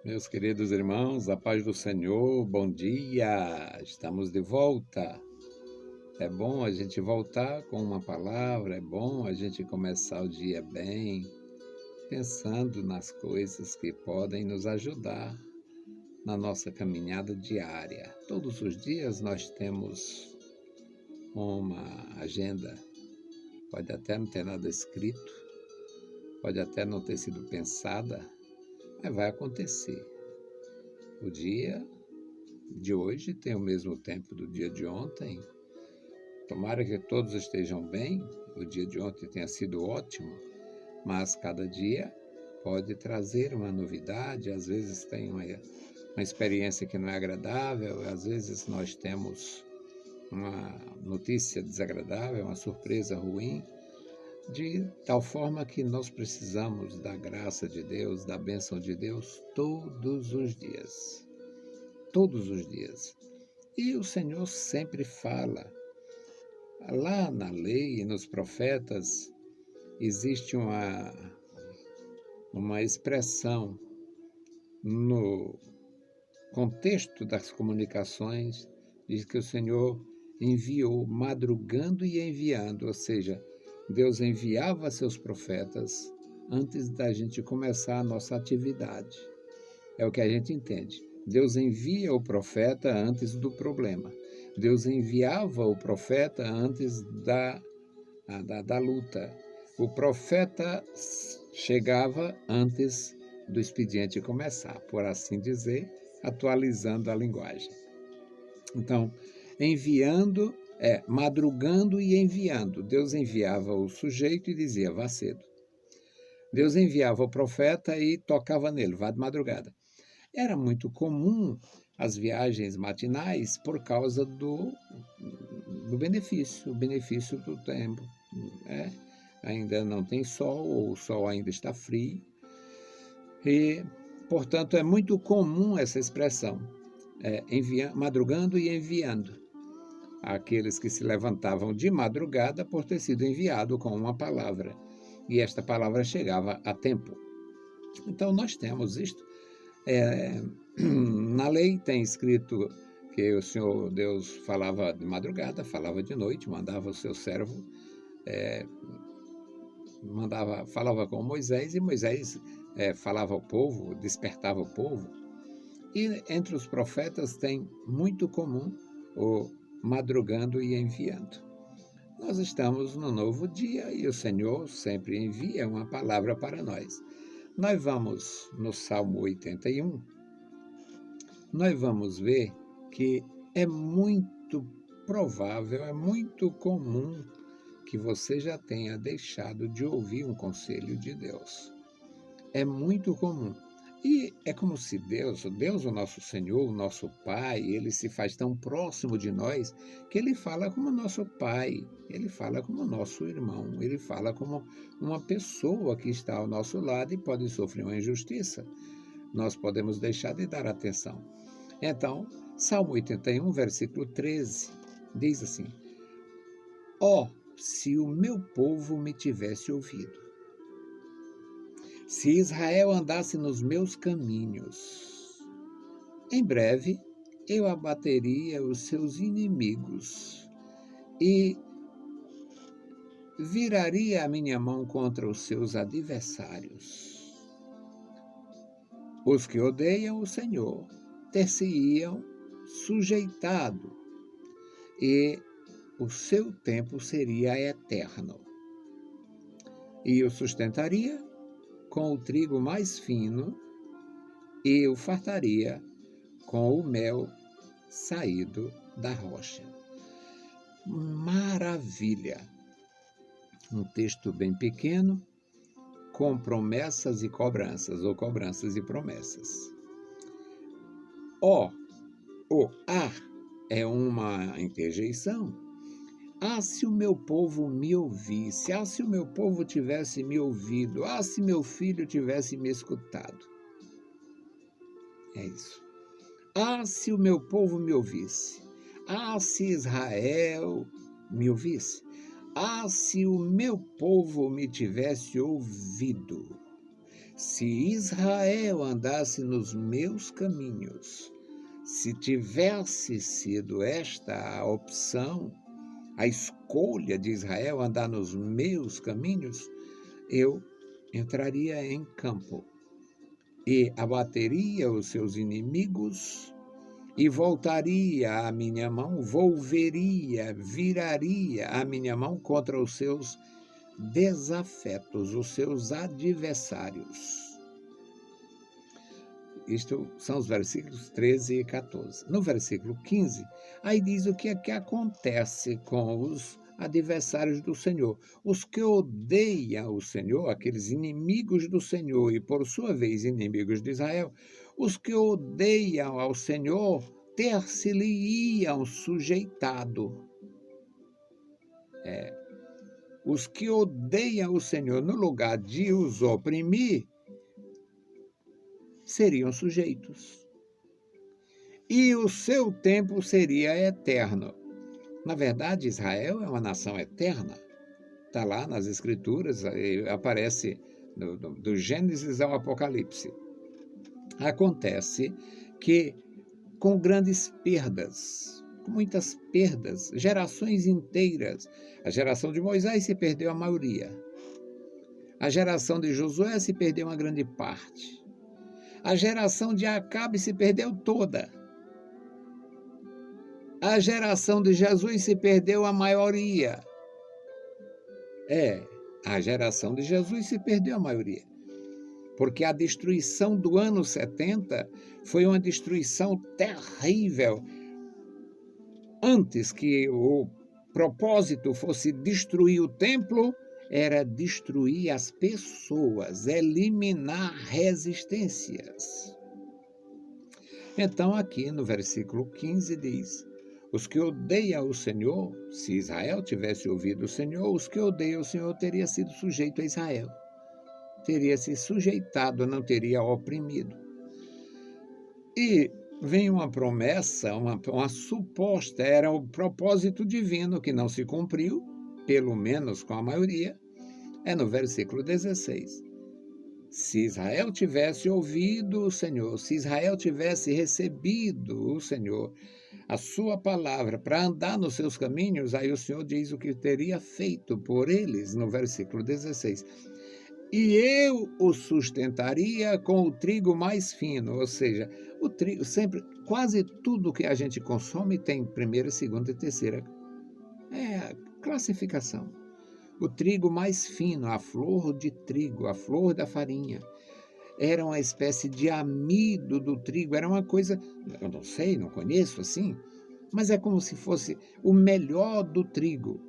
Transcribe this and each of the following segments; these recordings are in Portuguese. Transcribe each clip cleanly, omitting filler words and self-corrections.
Meus queridos irmãos, a paz do Senhor, bom dia! Estamos de volta. É bom a gente voltar com uma palavra, é bom a gente começar o dia bem, pensando nas coisas que podem nos ajudar na nossa caminhada diária. Todos os dias nós temos uma agenda, pode até não ter nada escrito, pode até não ter sido pensada, mas vai acontecer. O dia de hoje tem o mesmo tempo do dia de ontem. Tomara que todos estejam bem. O dia de ontem tenha sido ótimo, mas cada dia pode trazer uma novidade. Às vezes tem uma experiência que não é agradável, às vezes nós temos uma notícia desagradável, uma surpresa ruim, de tal forma que nós precisamos da graça de Deus, da bênção de Deus todos os dias. Todos os dias. E o Senhor sempre fala. Lá na lei e nos profetas existe uma expressão no contexto das comunicações, diz que o Senhor enviou madrugando e enviando, ou seja, Deus enviava seus profetas antes da gente começar a nossa atividade. É o que a gente entende. Deus envia o profeta antes do problema. Deus enviava o profeta antes da luta. O profeta chegava antes do expediente começar, por assim dizer, atualizando a linguagem. Então, madrugando e enviando. Deus enviava o sujeito e dizia, vá cedo. Deus enviava o profeta e tocava nele, vá de madrugada. Era muito comum as viagens matinais por causa do benefício, o benefício do tempo. Né? Ainda não tem sol, ou o sol ainda está frio. E, portanto, é muito comum essa expressão, madrugando e enviando. Aqueles que se levantavam de madrugada por ter sido enviado com uma palavra. E esta palavra chegava a tempo. Então, nós temos isto. Na lei tem escrito que o Senhor Deus falava de madrugada, falava de noite, mandava o seu servo, falava com Moisés, e Moisés falava ao povo, despertava o povo. E entre os profetas tem muito comum o madrugando e enviando. Nós estamos no novo dia e o Senhor sempre envia uma palavra para nós. Nós vamos no Salmo 81, nós vamos ver que é muito provável, é muito comum que você já tenha deixado de ouvir um conselho de Deus. É muito comum. E é como se Deus, o nosso Senhor, o nosso Pai, Ele se faz tão próximo de nós que Ele fala como nosso Pai, Ele fala como nosso irmão, Ele fala como uma pessoa que está ao nosso lado e pode sofrer uma injustiça. Nós podemos deixar de dar atenção. Então, Salmo 81, versículo 13, diz assim, se o meu povo me tivesse ouvido, se Israel andasse nos meus caminhos, em breve eu abateria os seus inimigos e viraria a minha mão contra os seus adversários. Os que odeiam o Senhor ter-se-iam sujeitado e o seu tempo seria eterno. E o sustentaria com o trigo mais fino e o fartaria com o mel saído da rocha. Maravilha! Um texto bem pequeno, com promessas e cobranças, ou cobranças e promessas. O A é uma interjeição. Se o meu povo me ouvisse, se o meu povo tivesse me ouvido, se meu filho tivesse me escutado. É isso. Se o meu povo me ouvisse, se Israel me ouvisse, se o meu povo me tivesse ouvido, Se Israel andasse nos meus caminhos, se tivesse sido esta a opção, a escolha de Israel andar nos meus caminhos, eu entraria em campo e abateria os seus inimigos e voltaria a minha mão, viraria a minha mão contra os seus desafetos, os seus adversários. Isto são os versículos 13 e 14. No versículo 15, aí diz o que é que acontece com os adversários do Senhor. Os que odeiam o Senhor, aqueles inimigos do Senhor e, por sua vez, inimigos de Israel, os que odeiam ao Senhor, ter-se-lhe-iam sujeitado. Os que odeiam o Senhor, no lugar de os oprimir, seriam sujeitos. E o seu tempo seria eterno. Na verdade, Israel é uma nação eterna. Está lá nas Escrituras, aparece do Gênesis ao Apocalipse. Acontece que, com grandes perdas, com muitas perdas, gerações inteiras, a geração de Moisés se perdeu a maioria. A geração de Josué se perdeu uma grande parte. A geração de Acabe se perdeu toda. A geração de Jesus se perdeu a maioria. A geração de Jesus se perdeu a maioria. Porque a destruição do ano 70 foi uma destruição terrível. Antes que o propósito fosse destruir o templo, era destruir as pessoas, eliminar resistências. Então, aqui no versículo 15 diz: os que odeiam o Senhor, se Israel tivesse ouvido o Senhor, os que odeiam o Senhor teria sido sujeito a Israel. Teria se sujeitado, não teria oprimido. E vem uma promessa, uma suposta, era o propósito divino que não se cumpriu, pelo menos com a maioria, no versículo 16. Se Israel tivesse ouvido o Senhor, se Israel tivesse recebido o Senhor, a sua palavra, para andar nos seus caminhos, aí o Senhor diz o que teria feito por eles, no versículo 16. E eu o sustentaria com o trigo mais fino, ou seja, o trigo, sempre, quase tudo que a gente consome tem primeira, segunda e terceira. A classificação. O trigo mais fino, a flor de trigo, a flor da farinha, era uma espécie de amido do trigo, era uma coisa, eu não sei, não conheço assim, mas é como se fosse o melhor do trigo.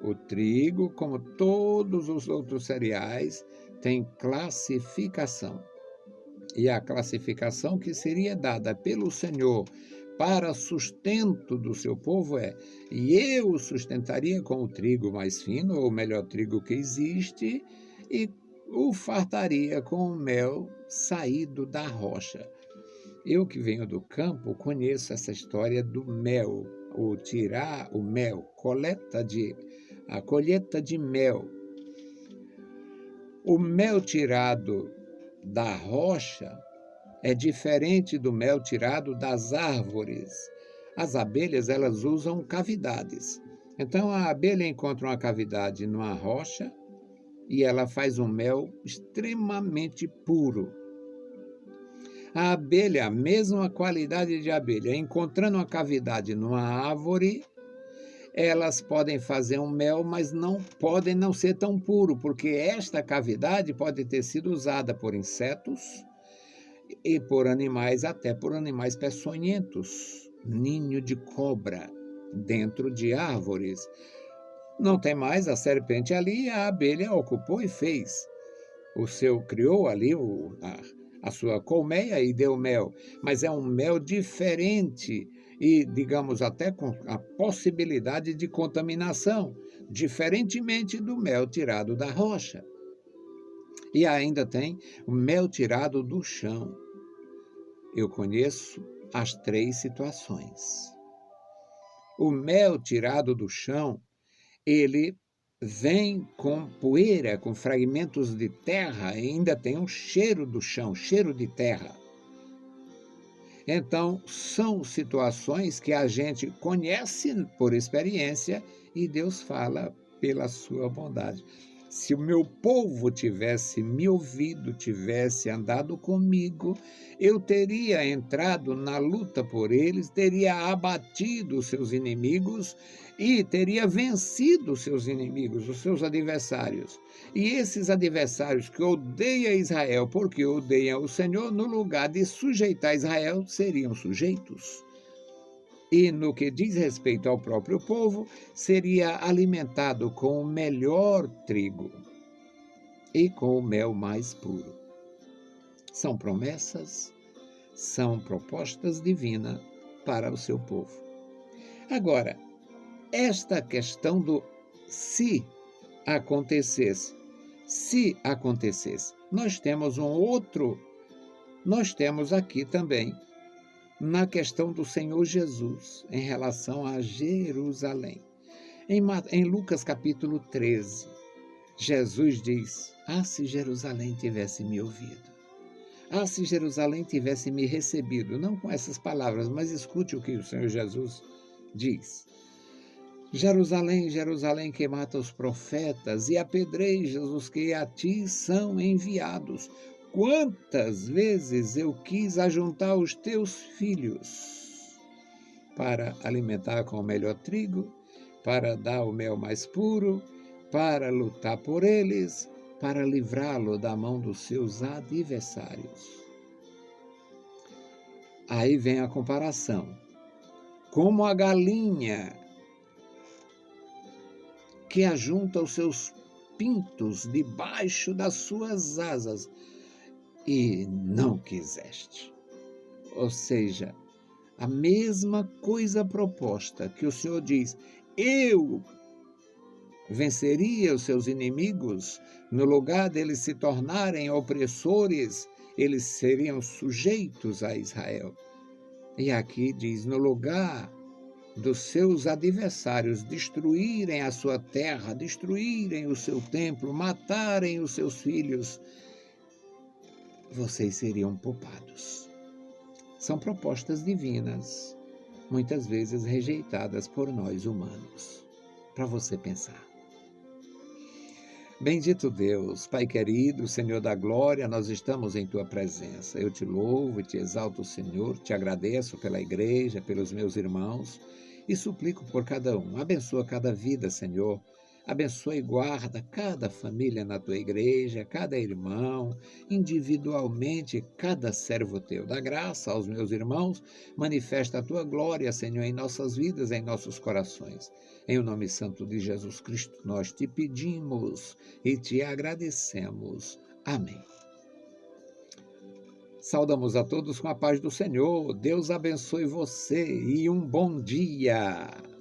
O trigo, como todos os outros cereais, tem classificação. E a classificação que seria dada pelo Senhor para sustento do seu povo e eu o sustentaria com o trigo mais fino, ou o melhor trigo que existe, e o fartaria com o mel saído da rocha. Eu que venho do campo conheço essa história do mel, ou tirar o mel, a colheita de mel. O mel tirado da rocha é diferente do mel tirado das árvores. As abelhas, elas usam cavidades. Então, a abelha encontra uma cavidade numa rocha e ela faz um mel extremamente puro. A abelha, a mesma qualidade de abelha, encontrando uma cavidade numa árvore, elas podem fazer um mel, mas não podem não ser tão puro, porque esta cavidade pode ter sido usada por insetos e por animais, até por animais peçonhentos, ninho de cobra dentro de árvores. Não tem mais a serpente ali, a abelha ocupou e fez. Criou ali a sua colmeia e deu mel, mas é um mel diferente e, digamos, até com a possibilidade de contaminação, diferentemente do mel tirado da rocha. E ainda tem o mel tirado do chão. Eu conheço as 3 situações. O mel tirado do chão, ele vem com poeira, com fragmentos de terra, e ainda tem um cheiro do chão, cheiro de terra. Então, são situações que a gente conhece por experiência e Deus fala pela sua bondade. Se o meu povo tivesse me ouvido, tivesse andado comigo, eu teria entrado na luta por eles, teria abatido os seus inimigos e teria vencido os seus inimigos, os seus adversários. E esses adversários que odeiam Israel porque odeiam o Senhor, no lugar de sujeitar Israel, seriam sujeitos. E no que diz respeito ao próprio povo, seria alimentado com o melhor trigo e com o mel mais puro. São promessas, são propostas divinas para o seu povo. Agora, esta questão do se acontecesse, nós temos nós temos aqui também na questão do Senhor Jesus, em relação a Jerusalém. Em Lucas capítulo 13, Jesus diz: se Jerusalém tivesse me ouvido, se Jerusalém tivesse me recebido, não com essas palavras, mas escute o que o Senhor Jesus diz. Jerusalém, Jerusalém, que mata os profetas e apedrejas os que a ti são enviados. Quantas vezes eu quis ajuntar os teus filhos para alimentar com o melhor trigo, para dar o mel mais puro, para lutar por eles, para livrá-lo da mão dos seus adversários. Aí vem a comparação. Como a galinha que ajunta os seus pintos debaixo das suas asas, e não quiseste. Ou seja, a mesma coisa proposta que o Senhor diz: eu venceria os seus inimigos, no lugar deles se tornarem opressores, eles seriam sujeitos a Israel. E aqui diz: no lugar dos seus adversários destruírem a sua terra, destruírem o seu templo, matarem os seus filhos, vocês seriam poupados. São propostas divinas, muitas vezes rejeitadas por nós humanos. Para você pensar. Bendito Deus, Pai querido, Senhor da glória, nós estamos em Tua presença. Eu te louvo e te exalto, Senhor, te agradeço pela igreja, pelos meus irmãos e suplico por cada um. Abençoa cada vida, Senhor. Abençoa e guarda cada família na Tua igreja, cada irmão, individualmente, cada servo Teu. Dá graça aos meus irmãos, manifesta a Tua glória, Senhor, em nossas vidas, em nossos corações. Em o nome santo de Jesus Cristo, nós te pedimos e te agradecemos. Amém. Saudamos a todos com a paz do Senhor. Deus abençoe você e um bom dia.